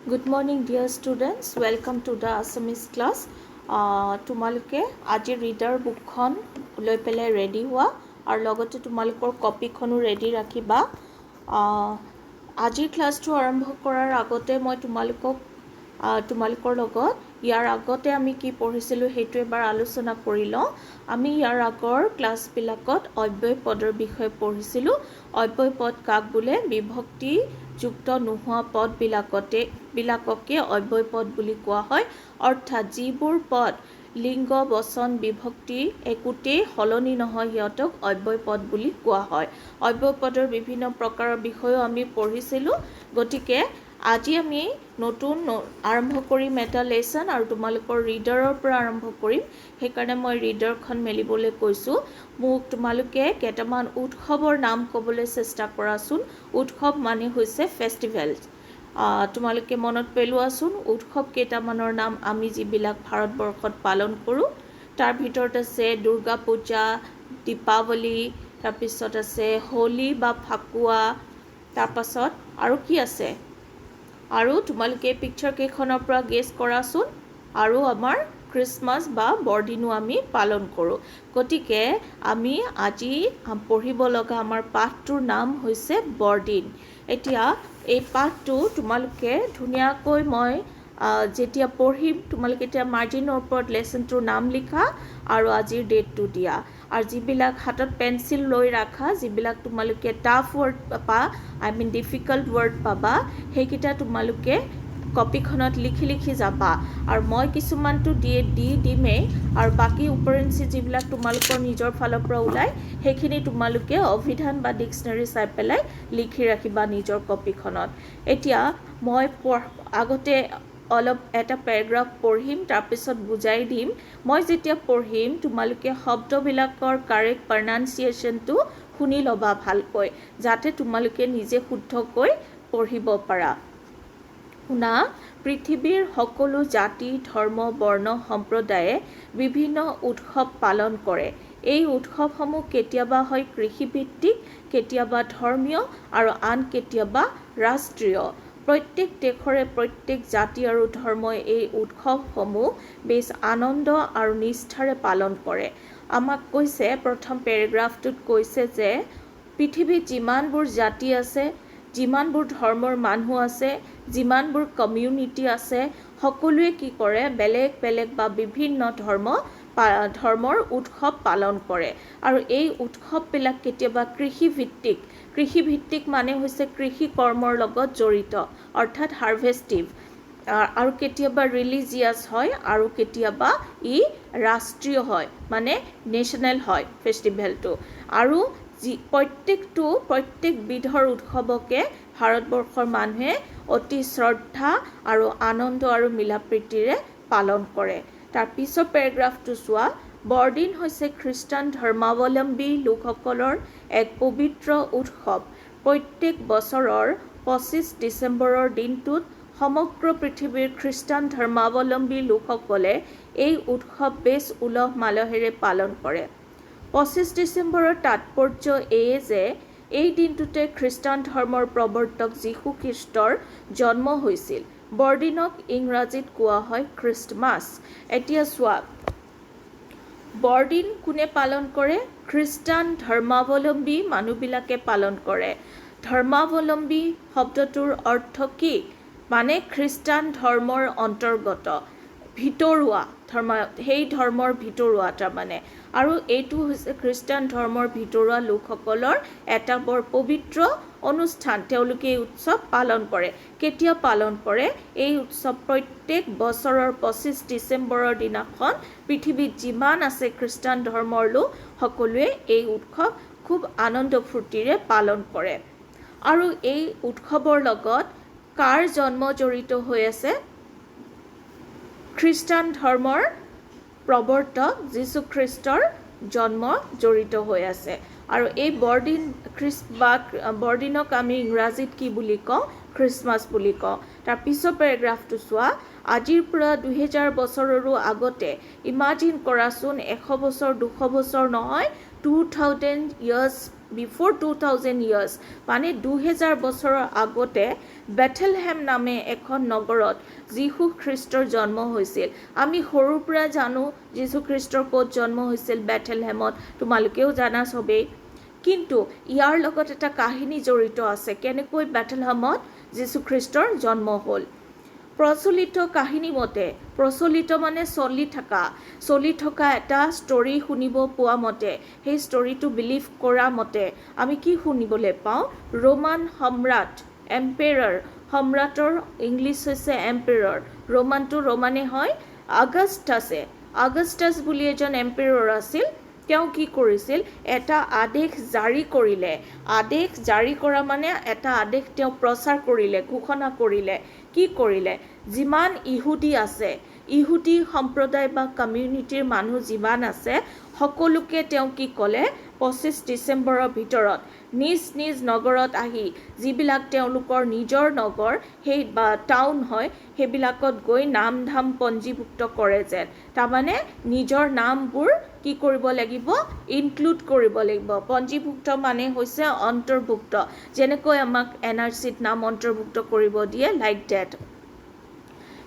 Good morning dear students, welcome to the Assamese class. তোমালোকে আজি reader বুকখন লৈ পেলাই ৰেডি হোৱা আৰু লগতে তোমালোকৰ কপিখনো ৰেডি ৰাখিবা। আজিৰ ক্লাছটো আৰম্ভ কৰাৰ আগতে মই তোমালোকৰ লগত ইয়াৰ আগতে আমি কি পঢ়িছিলোঁ সেইটো এবাৰ আলোচনা কৰি লওঁ। আমি ইয়াৰ আগৰ ক্লাছবিলাকত অব্যয় পদৰ বিষয়ে পঢ়িছিলোঁ। অব্যয় পদ কাক বোলে? বিভক্তি যুক্ত নোহোৱা পদবিলাককে অব্যয় পদ বুলি কোৱা হয়। অৰ্থাৎ যিবোৰ পদ লিংগ বচন বিভক্তি একোটেই সলনি নহয় সিহঁতক অব্যয় পদ বুলি কোৱা হয়। অব্যয় পদৰ বিভিন্ন প্ৰকাৰৰ বিষয়েও আমি পঢ়িছিলোঁ। গতিকে আজি আমি নতুন আৰম্ভ কৰিম এটা লেচন আৰু তোমালোকৰ ৰিডাৰৰ পৰা আৰম্ভ কৰিম। সেইকাৰণে মই ৰিডাৰখন মেলিবলৈ কৈছোঁ। মোক তোমালোকে কেইটামান উৎসৱৰ নাম ক'বলৈ চেষ্টা কৰাচোন। উৎসৱ মানে হৈছে ফেষ্টিভেলছ। তোমালোকে মনত পেলোৱাচোন উৎসৱ কেইটামানৰ নাম আমি যিবিলাক ভাৰতবৰ্ষত পালন কৰোঁ। তাৰ ভিতৰত আছে দুৰ্গা পূজা, দীপাৱলী, তাৰপিছত আছে হোলী বা ফাকুৱা, তাৰপাছত আৰু কি আছে? আৰু তোমালোকে পিকচাৰ কেইখনৰ পৰা গেছ কৰাচোন। আৰু আমাৰ খ্ৰীষ্টমাছ বা বৰদিনো আমি পালন কৰোঁ। গতিকে আমি আজি পঢ়িব লগা আমাৰ পাঠটোৰ নাম হৈছে বৰদিন। এতিয়া এই পাঠটো তোমালোকে ধুনীয়াকৈ মই যেতিয়া পঢ়িম তোমালোকে এতিয়া মাৰ্জিনৰ ওপৰত লেচনটোৰ নাম লিখা আৰু আজিৰ ডেটটো দিয়া। আৰু যিবিলাক হাতত পেঞ্চিল লৈ ৰাখা, যিবিলাক তোমালোকে টাফ ৱৰ্ড পাবা, ডিফিকাল্ট ৱৰ্ড পাবা, সেইকেইটা তোমালোকে কপিখনত লিখি লিখি যাবা। আৰু মই কিছুমানটো দিমেই আৰু বাকী উপৰিঞ্চি যিবিলাক তোমালোকৰ নিজৰ ফালৰ পৰা ওলাই সেইখিনি তোমালোকে অভিধান বা ডিক্সনেৰী চাই পেলাই লিখি ৰাখিবা নিজৰ কপিখনত। এতিয়া মই আগতে অলপ এটা পেৰাগ্ৰাফ পঢ়িম, তাৰপিছত বুজাই দিম। মই যেতিয়া পঢ়িম তোমালোকে শব্দবিলাকৰ কাৰেক্ট প্ৰনাউন্সিয়েশ্যনটো শুনি ল'বা ভালকৈ, যাতে তোমালোকে নিজে শুদ্ধকৈ পঢ়িব পাৰা। শুনা, পৃথিৱীৰ সকলো জাতি ধৰ্ম বৰ্ণ সম্প্ৰদায়ে বিভিন্ন উৎসৱ পালন কৰে। এই উৎসৱসমূহ কেতিয়াবা হয় কৃষিভিত্তিক, কেতিয়াবা ধৰ্মীয় আৰু আন কেতিয়াবা ৰাষ্ট্ৰীয়। প্ৰত্যেক দেশৰে প্ৰত্যেক জাতি আৰু ধৰ্মই এই উৎসৱসমূহ বেছ আনন্দ আৰু নিষ্ঠাৰে পালন কৰে। আমাক কৈছে প্ৰথম পেৰাগ্ৰাফটোত কৈছে যে পৃথিৱীত যিমানবোৰ জাতি আছে, যিমানবোৰ ধৰ্মৰ মানুহ আছে, যিমানবোৰ কমিউনিটি আছে, সকলোৱে কি কৰে বেলেগ বেলেগ বা বিভিন্ন ধৰ্মৰ উৎসৱ পালন কৰে। আৰু এই উৎসৱবিলাক কেতিয়াবা কৃষিভিত্তিক মানে হৈছে কৃষি কৰ্মৰ লগত জড়িত, অৰ্থাৎ হাৰ্ভেষ্টিভ। আৰু কেতিয়াবা ৰিলিজিয়াছ হয় আৰু কেতিয়াবা ই ৰাষ্ট্ৰীয় হয়, মানে নেশ্যনেল হয় ফেষ্টিভেলটো। আৰু প্ৰত্যেক বিধৰ উৎসৱকে ভাৰতবৰ্ষৰ মানুহে অতি শ্ৰদ্ধা আৰু আনন্দ আৰু মিলাপ্ৰীতিৰে পালন কৰে। তাৰ পিছৰ পেৰাগ্ৰাফটো চোৱা। বৰদিন হৈছে খ্ৰীষ্টান ধৰ্মাৱলম্বী লোকসকলৰ এক পবিত্ৰ উৎসৱ। প্ৰত্যেক বছৰৰ 25 ডিচেম্বৰৰ দিনটোত সমগ্ৰ পৃথিৱীৰ খ্ৰীষ্টান ধৰ্মাৱলম্বী লোকসকলে এই উৎসৱ বেছ উলহ মালহেৰে পালন কৰে। 25 ডিচেম্বৰৰ তাৎপৰ্য এয়ে যে এই দিনটোতে খ্ৰীষ্টান ধৰ্মৰ প্ৰৱৰ্তক যীশু খ্ৰীষ্টৰ জন্ম হৈছিল। বৰদিনক ইংৰাজীত কোৱা হয় খ্ৰীষ্টমাছ। এতিয়া চোৱা, বৰদিন কোনে পালন কৰে? খ্ৰীষ্টান ধৰ্মাৱলম্বী মানুহবিলাকে পালন কৰে। ধৰ্মাৱলম্বী শব্দটোৰ অৰ্থ কি? মানে খ্ৰীষ্টান ধৰ্মৰ অন্তৰ্গত, ভিতৰুৱা সেই ধৰ্মৰ ভিতৰুৱা তাৰমানে। আৰু এইটো হৈছে খ্ৰীষ্টান ধৰ্মৰ ভিতৰুৱা লোকসকলৰ এটা বৰ পবিত্ৰ অনুষ্ঠান। তেওঁলোকে এই উৎসৱ পালন কৰে। কেতিয়া পালন কৰে? এই উৎসৱ প্ৰত্যেক বছৰৰ 25 ডিচেম্বৰৰ দিনাখন পৃথিৱীত যিমান আছে খ্ৰীষ্টান ধৰ্মৰ লোক সকলোৱে এই উৎসৱ খুব আনন্দ ফূৰ্তিৰে পালন কৰে। আৰু এই উৎসৱৰ লগত কাৰ জন্ম জড়িত হৈ আছে? খ্ৰীষ্টান ধৰ্মৰ প্ৰৱৰ্তক যীশু খ্ৰীষ্টৰ জন্ম জড়িত হৈ আছে। আৰু এই বৰদিনক আমি ইংৰাজীত কি বুলি কওঁ? খ্ৰীষ্টমাছ বুলি কওঁ। তাৰ পিছৰ পেৰাগ্ৰাফটো চোৱা। আজিৰ পৰা 2000 বছৰৰো আগতে, ইমাজিন কৰাচোন, 100 বছৰ 200 বছৰ নহয়, 2000 years বিফ'ৰ 2000 ইয়াৰ্ছ মানে 2000 বছৰৰ আগতে বেথেলহেম নামে এখন নগৰত যীশু খ্ৰীষ্টৰ জন্ম হৈছিল। আমি সৰুৰ পৰা জানো যীশু খ্ৰীষ্টৰ ক'ত জন্ম হৈছিল, বেথেলহেমত, তোমালোকেও জানা চবেই। কিন্তু ইয়াৰ লগত এটা কাহিনী জড়িত আছে, কেনেকৈ বেথেলহেমত যীশু খ্ৰীষ্টৰ জন্ম হ'ল। প্ৰচলিত কাহিনী মতে, প্ৰচলিত মানে চলি থকা এটা ষ্টৰী শুনিব পোৱা মতে, সেই ষ্টৰীটো বিলিভ কৰা মতে আমি কি শুনিবলৈ পাওঁ, ৰোমান সম্ৰাট, এম্পেৰাৰ, সম্ৰাটৰ ইংলিছ হৈছে এম্পেৰাৰ, ৰোমানে হয়, আগষ্টাছ বুলি এজন এম্পেৰাৰ আছিল। তেওঁ কি কৰিছিল, এটা আদেশ জাৰি কৰিলে। আদেশ জাৰি কৰা মানে এটা আদেশ তেওঁ প্ৰচাৰ কৰিলে, ঘোষণা কৰিলে। কি কৰিলে, যিমান ইহুদী আছে, ইহুদী সম্প্ৰদায় বা কমিউনিটিৰ মানুহ যিমান আছে, সকলোকে তেওঁ কি ক'লে, 25 ডিচেম্বৰৰ ভিতৰত নিজ নিজ নগৰত আহি, যিবিলাক তেওঁলোকৰ নিজৰ নগৰ সেই বা টাউন হয়, সেইবিলাকত গৈ নাম ধাম পঞ্জীভুক্ত কৰে যেন। তাৰমানে নিজৰ নামবোৰ কি কৰিব লাগিব, ইনক্লুড কৰিব লাগিব। পঞ্জীভুক্ত মানে হৈছে অন্তৰ্ভুক্ত, যেনেকৈ আমাক NRCত নাম অন্তৰ্ভুক্ত কৰিব দিয়ে, লাইক ডেট।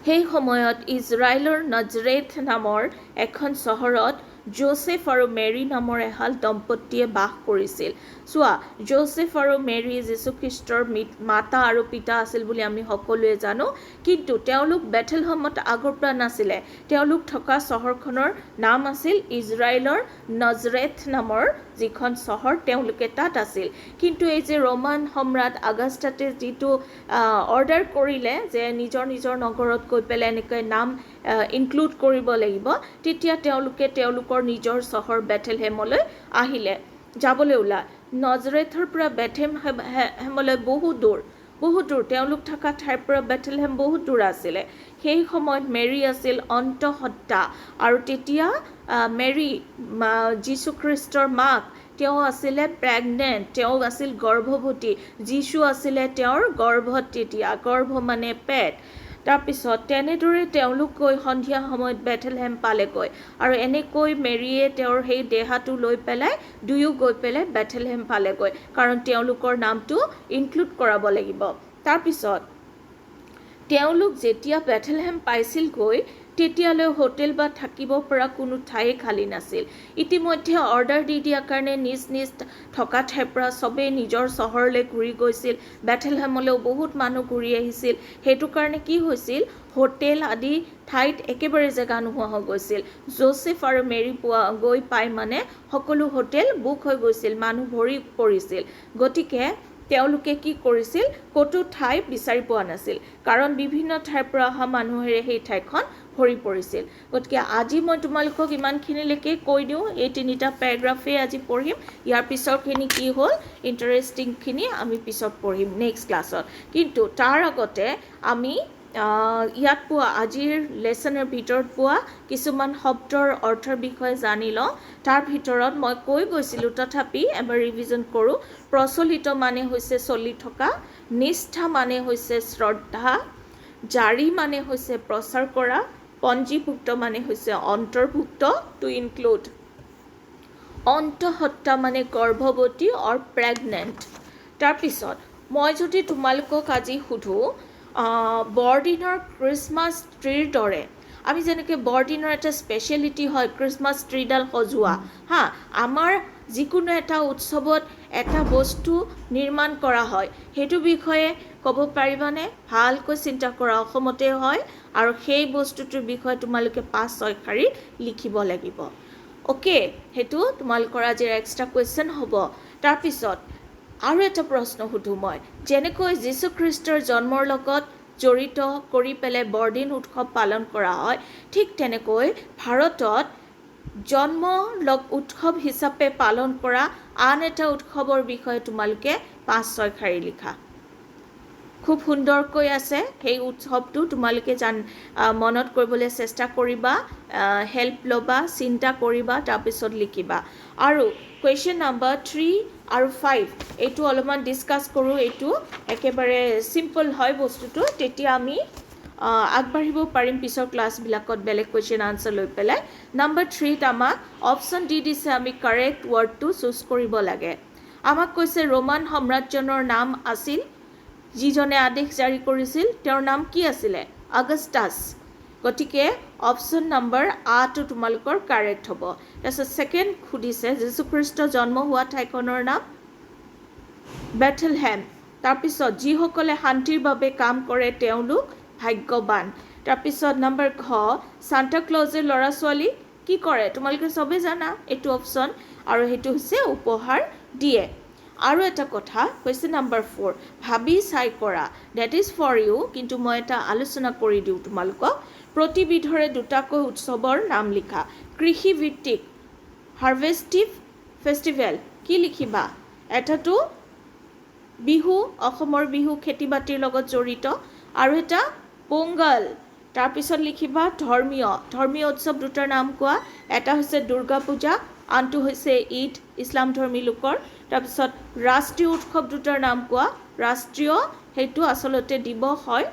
সেই সময়ত ইজৰাইলৰ নজৰেথ নামৰ এখন চহৰত যোচেফ আৰু মেৰী নামৰ এহাল দম্পতীয়ে বাস কৰিছিল। চোৱা, যোচেফ আৰু মেৰী যীশুখ্ৰীষ্টৰ মাতা আৰু পিতা আছিল বুলি আমি সকলোৱে জানো, কিন্তু তেওঁলোক বেথেলহেমত আগৰ পৰা নাছিলে। তেওঁলোক থকা চহৰখনৰ নাম আছিল ইজৰাইলৰ নজৰেথ নামৰ যিখন চহৰ, তেওঁলোকে তাত আছিল। কিন্তু এই যে ৰোমান সম্ৰাট আগষ্টাছে যিটো অৰ্ডাৰ কৰিলে যে নিজৰ নিজৰ নগৰত গৈ পেলাই এনেকৈ নাম ইনক্লুড কৰিব লাগিব, তেতিয়া তেওঁলোকে তেওঁলোকৰ নিজৰ চহৰ বেথেলহেমলৈ আহিলে, যাবলৈ ওলাল। নজৰেথৰ পৰা বেথেলহেমলৈ বহু দূৰ, তেওঁলোক থকা ঠাইৰ পৰা বেথেলহেম বহুত দূৰ আছিলে। সেই সময়ত মেৰী আছিল অন্তঃসত্ত্বা, আৰু তেতিয়া মেৰী যীশুখ্ৰীষ্টৰ মাক, তেওঁ আছিলে প্ৰেগনেণ্ট, তেওঁ আছিল গৰ্ভৱতী। যীশু আছিলে তেওঁৰ গৰ্ভত তেতিয়া, গৰ্ভ মানে পেট। তাৰপিছত তেনেদৰে তেওঁলোক গৈ সন্ধিয়া সময়ত বেথেলহেম পালেগৈ, আৰু এনেকৈ মেৰীয়ে তেওঁৰ সেই দেহাটো লৈ পেলাই দুয়ো গৈ পেলাই বেথেলহেম পালেগৈ, কাৰণ তেওঁলোকৰ নামটো ইনক্লুড কৰাব লাগিব। তাৰপিছত তেওঁলোক যেতিয়া বেথেলহেম পাইছিলগৈ, তেতিয়ালৈ হোটেল বা থাকিব পৰা কোনো ঠাই খালী নাছিল। ইতিমধ্যে অৰ্ডাৰ দি দিয়াৰ কাৰণে নিজ নিজ থকা ঠাইৰ পৰা চবেই নিজৰ চহৰলৈ ঘূৰি গৈছিল, বেথেলহেমলৈও বহুত মানুহ ঘূৰি আহিছিল। সেইটো কাৰণে কি হৈছিল, হোটেল আদি ঠাইত একেবাৰে জেগা নোহোৱা হৈ গৈছিল। যোচেফ আৰু মেৰী গৈ পাই মানে সকলো হোটেল বুক হৈ গৈছিল, মানুহ ভৰি পৰিছিল। গতিকে তেওঁলোকে কি কৰিছিল, ক'তো ঠাই বিচাৰি পোৱা নাছিল, কাৰণ বিভিন্ন ঠাইৰ পৰা অহা মানুহেৰে সেই ঠাইখন ভৰি পৰিছিল। গতিকে আজি মই তোমালোকক ইমানখিনিলৈকে কৈ দিওঁ, এই 3টা পেৰাগ্ৰাফেই আজি পঢ়িম। ইয়াৰ পিছৰখিনি কি হ'ল, ইণ্টাৰেষ্টিংখিনি আমি পিছত পঢ়িম নেক্সট ক্লাছত। কিন্তু তাৰ আগতে আমি ইয়াত পোৱা আজিৰ লেচনৰ ভিতৰত পোৱা কিছুমান শব্দৰ অৰ্থৰ বিষয়ে জানি লওঁ। তাৰ ভিতৰত মই কৈ গৈছিলোঁ, তথাপি এবাৰ ৰিভিজন কৰোঁ। প্ৰচলিত মানে হৈছে চলি থকা, নিষ্ঠা মানে হৈছে শ্ৰদ্ধা, জাৰি মানে হৈছে প্ৰচাৰ কৰা, পঞ্জীভুক্ত মানে হৈছে অন্তৰ্ভুক্ত, টু ইনক্লুড, অন্তঃসত্ত্বা মানে গৰ্ভৱতী অৰ প্ৰেগনেণ্ট। তাৰপিছত মই যদি তোমালোকক আজি সোধোঁ, বৰদিনৰ ক্ৰিছমাছ ট্ৰিৰ দৰে, আমি যেনেকৈ বৰদিনৰ এটা স্পেচিয়েলিটি হয় ক্ৰিছমাছ ট্ৰিডাল সজোৱা, আমাৰ যিকোনো এটা উৎসৱত এটা বস্তু নিৰ্মাণ কৰা হয়, সেইটো বিষয়ে ক'ব পাৰিবানে? ভালকৈ চিন্তা কৰা, অসমতে হয়, আৰু সেই বস্তুটোৰ বিষয়ে তোমালোকে 5-6 শাৰীত লিখিব লাগিব। অ'কে, সেইটো তোমালোকৰ আজিৰ এক্সট্ৰা কুৱেশ্যন হ'ব। তাৰপিছত আৰু এটা প্ৰশ্ন সুধোঁ মই, যেনেকৈ যীশুখ্ৰীষ্টৰ জন্মৰ লগত জড়িত কৰি পেলাই বৰদিন উৎসৱ পালন কৰা হয়, ঠিক তেনেকৈ ভাৰতত জন্ম উৎসৱ হিচাপে পালন কৰা আন এটা উৎসৱৰ বিষয়ে তোমালোকে 5-6 শাৰী লিখা। খুব সুন্দৰকৈ আছে, সেই উৎসৱটো তোমালোকে মনত কৰিবলৈ চেষ্টা কৰিবা, হেল্প ল'বা, চিন্তা কৰিবা, তাৰপিছত লিখিবা। আৰু কুৱেশ্যন নম্বৰ 3 আৰু 5 এইটো অলপমান ডিছকাছ কৰোঁ। এইটো একেবাৰে চিম্পল হয় বস্তুটো, তেতিয়া আমি আগবাঢ়িব পাৰিম পিছৰ ক্লাছবিলাকত বেলেগ কুৱেশ্যন আনচাৰ লৈ পেলাই। নম্বৰ 3ত আমাক অপশ্যন দি দিছে, আমি কাৰেক্ট ৱৰ্ডটো চুজ কৰিব লাগে। আমাক কৈছে ৰোমান সম্ৰাজ্যৰ নাম আছিল যিজনে আদেশ জাৰি কৰিছিল তেওঁৰ নাম কি আছিলে অগাষ্টাছ গতিকে অপশ্যন নম্বৰ আটো তোমালোকৰ কাৰেক্ট হ'ব তাৰপিছত সেকেন্ড খুদিছে যীশুখ্ৰীষ্ট জন্ম হোৱা ঠাইখনৰ নাম বেথলহেম তাৰপিছত যিসকলে শান্তিৰ বাবে কাম কৰে তেওঁলোক ভাগ্যৱান তাৰপিছত নম্বৰ ঘ সান্তা ক্লজে ল'ৰা ছোৱালী কি কৰে তোমালোকে সবে জানা এইটো অপশ্যন আৰু সেইটো হৈছে উপহাৰ দিয়ে আৰু এটা কথা কৈছে নম্বৰ 4 ভাবি চাই কৰা দ্যাট ইজ ফৰ ইউ কিন্তু মই এটা আলোচনা কৰি দিওঁ তোমালোকক প্ৰতিবিধৰে দুটাকৈ উৎসৱৰ নাম লিখা কৃষি ভিত্তিক হাৰ্ভেষ্টিভ ফেষ্টিভেল কি লিখিবা এটাটো বিহু অসমৰ বিহু খেতি বাতিৰ লগত জড়িত আৰু এটা পোংগল তাৰপিছত লিখিবা ধৰ্মীয় উৎসৱ দুটাৰ নাম কোৱা এটা হৈছে দুৰ্গা পূজা আনটো হৈছে ঈদ ইছলাম ধৰ্মী লোকৰ তাৰপিছত ৰাষ্ট্ৰীয় উৎসৱ দুটাৰ নাম কোৱা ৰাষ্ট্ৰীয় হেতু আসলতে দিৱস হয়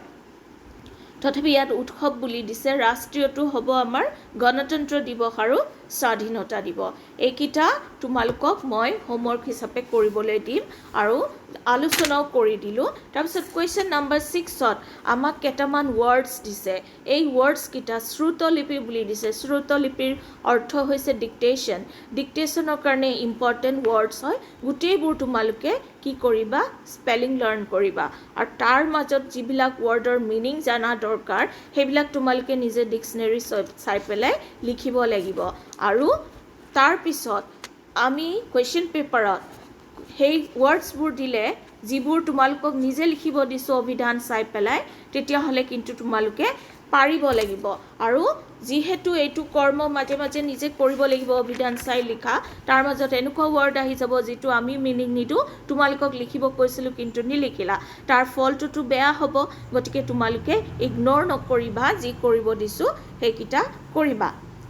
তথাপি ইয়াত উৎসৱ বুলি দিছে ৰাষ্ট্ৰীয়টো হ'ব আমাৰ গণতন্ত্ৰ দিৱস আৰু স্বাধীনতা দিৱস এইকিটা তোমালোকক মই হোমৱৰ্ক হিচাপে কৰিবলৈ দিম আৰু আলোচনাও কৰি দিলো তাৰপিছত কোৱেশ্চন নম্বৰ 6ত আমাক কেইটামান ওয়াৰ্ডস দিছে এই ওয়াৰ্ডস কিটা শ্ৰুতলিপি বুলি দিছে শ্ৰুতলিপিৰ অৰ্থ হৈছে ডিক্টেশনৰ কাৰণে ইম্পৰ্টেন্ট ওয়াৰ্ডস হয় গোটেইবোৰ তোমালোকে কি কৰিবা স্পেলিং লাৰ্ন কৰিবা আৰু তাৰ মাজত যিবিলাক ওয়াৰ্ডৰ মিনিং জানা দৰকাৰ সেইবিলাক তোমালোকে নিজে ডিকচনাৰী চাই পেলাই লিখিব লাগিব আৰু তাৰ পিছত আমি কোৱেশ্চন পেপাৰত সেই ওয়াৰ্ডসবোৰ দিলে যিবোৰ তোমালোকক নিজে লিখিব দিছো অভিধান চাই পেলাই তেতিয়া হলে কিন্তু তোমালোকে পাৰিব লাগিব আৰু যিহেতু এইটো কৰ্ম মাজে মাজে নিজে কৰিব লাগিব অভিধান চাই লিখা তাৰ মাজত এনেকুৱা ওয়াৰ্ড আহি যাব যেটো আমি মিনিং নিদু তোমালোকক লিখিব কৈছিলো কিন্তু নিলিখিলা তাৰ ফলটো বেয়া হ'ব গতিকে তোমালোকে ইগনোৰ নকৰিবা যি কৰিব দিছো সেইকিটা কৰিবা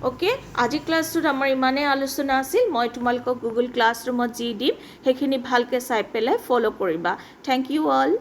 ওকে আজি ক্লাছটোত আমাৰ ইমানে আলোচনা আছিল মই তোমালোকক গুগল ক্লাছৰুমত যি দিম সেইখিনি ভালকে চাই পেলাই ফলো কৰিবা থ্যাংক ইউ অল